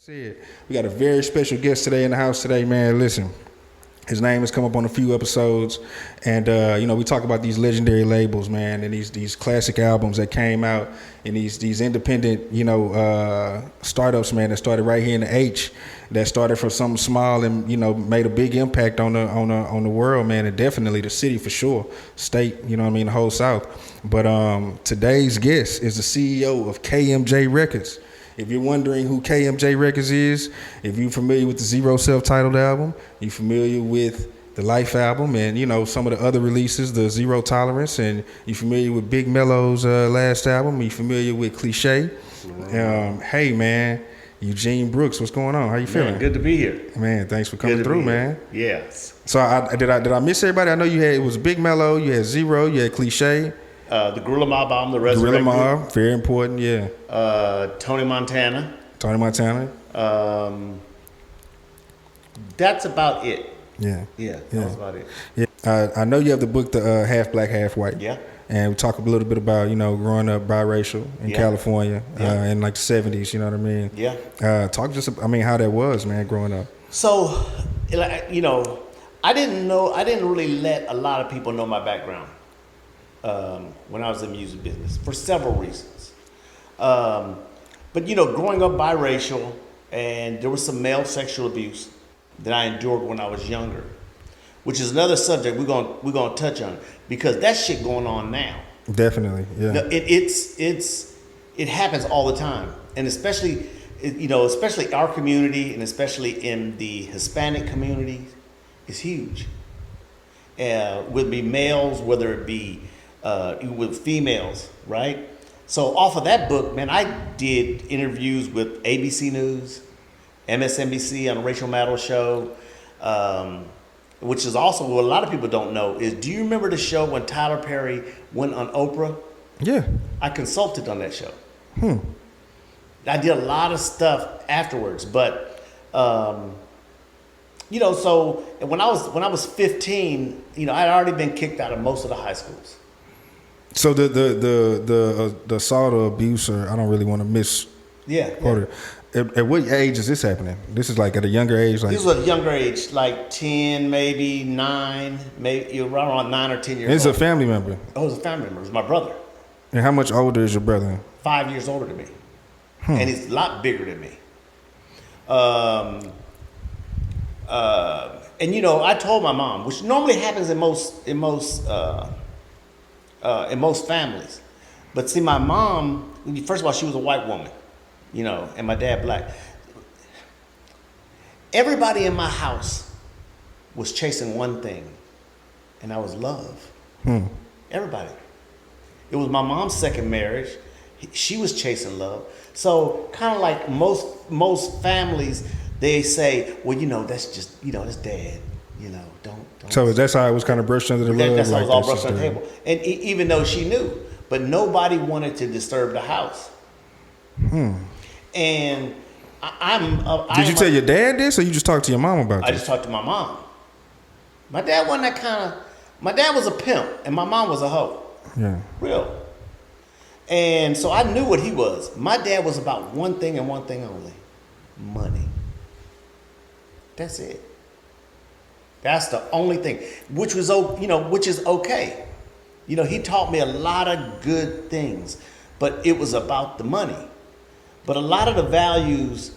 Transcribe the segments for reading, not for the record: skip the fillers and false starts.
said, we got a very special guest today in the house today, man. Listen, his name has come up on a few episodes, and we talk about these legendary labels, man, and these classic albums that came out, and these independent, startups, man, that started right here in the H, that started from something small and made a big impact on the world, man, and definitely the city for sure, state, the whole South. But today's guest is the CEO of KMJ Records. If you're wondering who KMJ Records is, if you're familiar with the Zero self-titled album, you're familiar with the Life album and, some of the other releases, the Zero Tolerance, and you're familiar with Big Mello's last album, you're familiar with Cliche. Hey, man, Eugene Brooks, what's going on? How you feeling? Man, good to be here. Man, thanks for coming through, man. Yes. So did I miss everybody? I know it was Big Mello, you had Zero, you had Cliche. The Gorilla Mob album, the Resurrect Gorilla Mob, very important, yeah. Tony Montana. That's about it. Yeah. That's about it. Yeah. I know you have the book, the Half Black, Half White. Yeah. And we talk a little bit about, growing up biracial in California in like the 70s, you know what I mean? Yeah. Talk how that was, man, growing up. So, I didn't really let a lot of people know my background when I was in the music business for several reasons. But growing up biracial, and there was some male sexual abuse that I endured when I was younger, which is another subject we're gonna touch on, because that shit going on now. Definitely, yeah. It happens all the time, and especially our community, and especially in the Hispanic community, is huge. Would be males, whether it be with females, right? So off of that book, man, I did interviews with ABC News, MSNBC on the Rachel Maddow show, which is also what a lot of people don't know is, do you remember the show when Tyler Perry went on Oprah? Yeah. I consulted on that show. I did a lot of stuff afterwards, but so when I was 15, I'd already been kicked out of most of the high schools. So the assault or abuse, or I don't really want to miss. Yeah. At what age is this happening? This is like at a younger age. Like, this was at a younger age, like 10, maybe 9, maybe around 9 or 10 years. It's a family member. Oh, it was a family member. It was my brother. And how much older is your brother? 5 years older than me, and he's a lot bigger than me. And I told my mom, which normally happens in most families, but see, my mom, first of all, she was a white woman, and my dad black. Everybody in my house was chasing one thing, and that was love. Everybody. It was my mom's second marriage. She was chasing love. So kind of like most families, they say, well, that's just, that's dad. Don't. So that's how it was kind of brushed under the rug. That's how it was all brushed under the table. And even though she knew, but nobody wanted to disturb the house. And Did you tell your dad this, or you just talked to your mom about this? I just talked to my mom. My dad wasn't that kind of. My dad was a pimp, and my mom was a hoe. Yeah. Real. And so I knew what he was. My dad was about one thing and one thing only: money. That's it. That's the only thing, which is okay. He taught me a lot of good things, but it was about the money. But a lot of the values,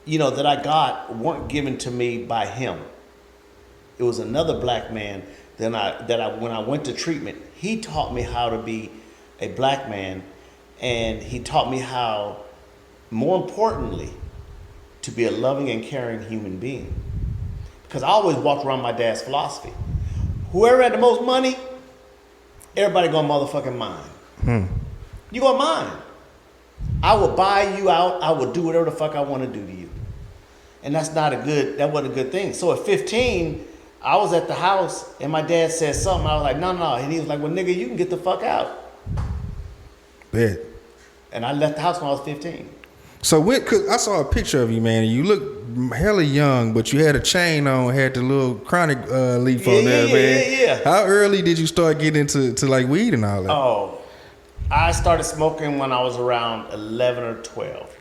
that I got weren't given to me by him. It was another black man when I went to treatment, he taught me how to be a black man, and he taught me how, more importantly, to be a loving and caring human being. Because I always walked around my dad's philosophy. Whoever had the most money, everybody gonna motherfucking mine. You gonna mine. I will buy you out. I will do whatever the fuck I want to do to you. And that wasn't a good thing. So at 15, I was at the house and my dad said something. I was like, no. And he was like, well, nigga, you can get the fuck out. Bet. And I left the house when I was 15. So cause I saw a picture of you, man, and you look hella young, but you had a chain on, had the little chronic leaf on there, man. Yeah. How early did you start getting into like weed and all that? Oh, I started smoking when I was around 11 or 12.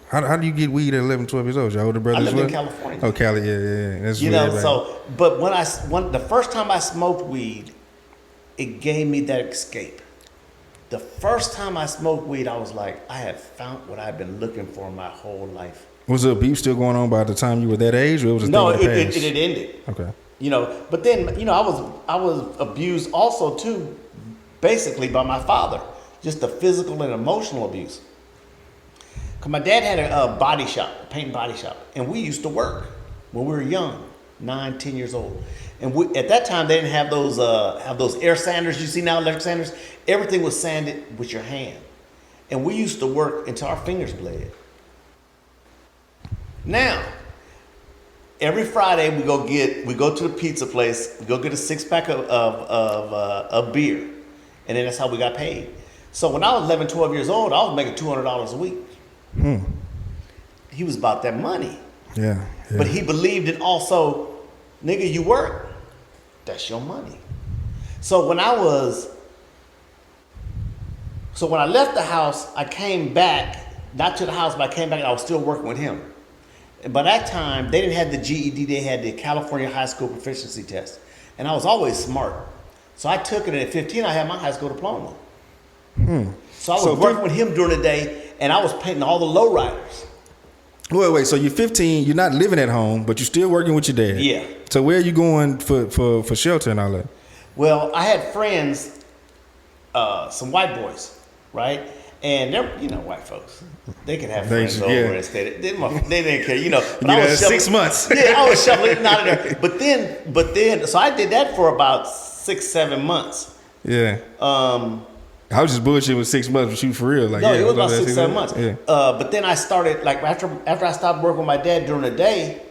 How do you get weed at 11, 12 years old? Your older brother I as lived well? in California. Oh, Cali, yeah. That's You weird, know, so, but the first time I smoked weed, it gave me that escape. The first time I smoked weed, I was like, I have found what I've been looking for my whole life. Was the abuse still going on by the time you were that age, or it was a No, thing of the past? it ended. Okay. You know, but then, you know, I was abused also too, basically by my father, just the physical and emotional abuse. Cause my dad had a body shop, a paint and body shop, and we used to work when we were young, 9, 10 years old. And at that time, they didn't have those air sanders you see now, electric sanders. Everything was sanded with your hand, and we used to work until our fingers bled. Now, every Friday we go to the pizza place, we go get a 6-pack of beer, and then that's how we got paid. So when I was 11, 12 years old, I was making $200 a week. He was about that money. Yeah. But he believed in also, nigga, you work, that's your money. So when I left the house, I came back, not to the house, but I came back and I was still working with him. And by that time, they didn't have the GED, they had the California High School Proficiency Test. And I was always smart. So I took it, and at 15, I had my high school diploma. So I was working with him during the day, and I was painting all the lowriders. Wait. So you're 15. You're not living at home, but you're still working with your dad. Yeah. So where are you going for shelter and all that? Well, I had friends, some white boys, right? And they're, you know, white folks. They can have friends over and stay. They didn't care, you know. But I was 6 months. Yeah, I was shuffling out of there. But then, so I did that for about 6, 7 months. Yeah. I was just bullshitting with 6 months, but you for real. Like, No, yeah, it was about 6, 7 months. Yeah. But then I started, like, after I stopped working with my dad during the day,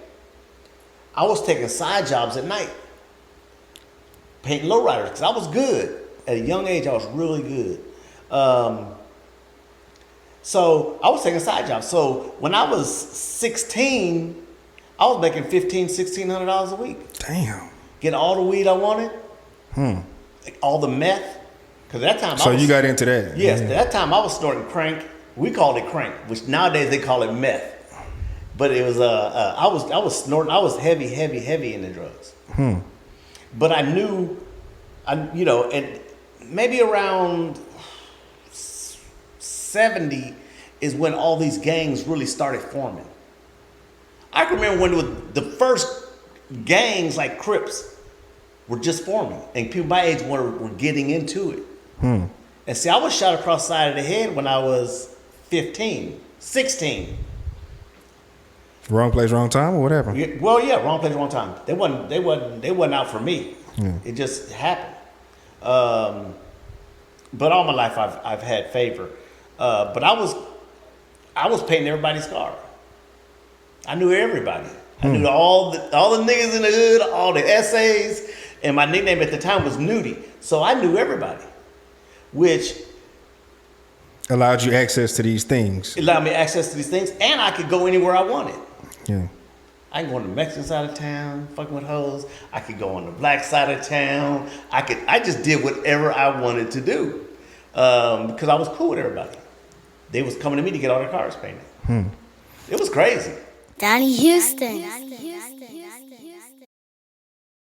I was taking side jobs at night. Painting lowriders, because I was good. At a young age, I was really good. So I was taking side jobs. So when I was 16, I was making $1,500, $1,600 a week. Damn. Getting all the weed I wanted. Like all the meth. Because at that time, So you got into that? Yes, at that time I was snorting crank. We called it crank, which nowadays they call it meth. But it was I was snorting. I was heavy in the drugs. But I knew, you know, and maybe around 70 is when all these gangs really started forming. I can remember when it was the first gangs like Crips were just forming, and people my age were getting into it. And see, I was shot across the side of the head when I was 15, 16. Wrong place, wrong time, or what happened? Well, yeah, wrong place, wrong time. They wasn't out for me. It just happened. But all my life I've had favor. But I was painting everybody's car. I knew everybody. I knew all the niggas in the hood, all the essays, and my nickname at the time was Nudie. So I knew everybody, which allowed you access to these things. It allowed me access to these things, and I could go anywhere I wanted. Yeah. I can go on the Mexican side of town, fucking with hoes. I could go on the black side of town. I just did whatever I wanted to do because I was cool with everybody. They was coming to me to get all their cars painted. It was crazy. Donnie Houston.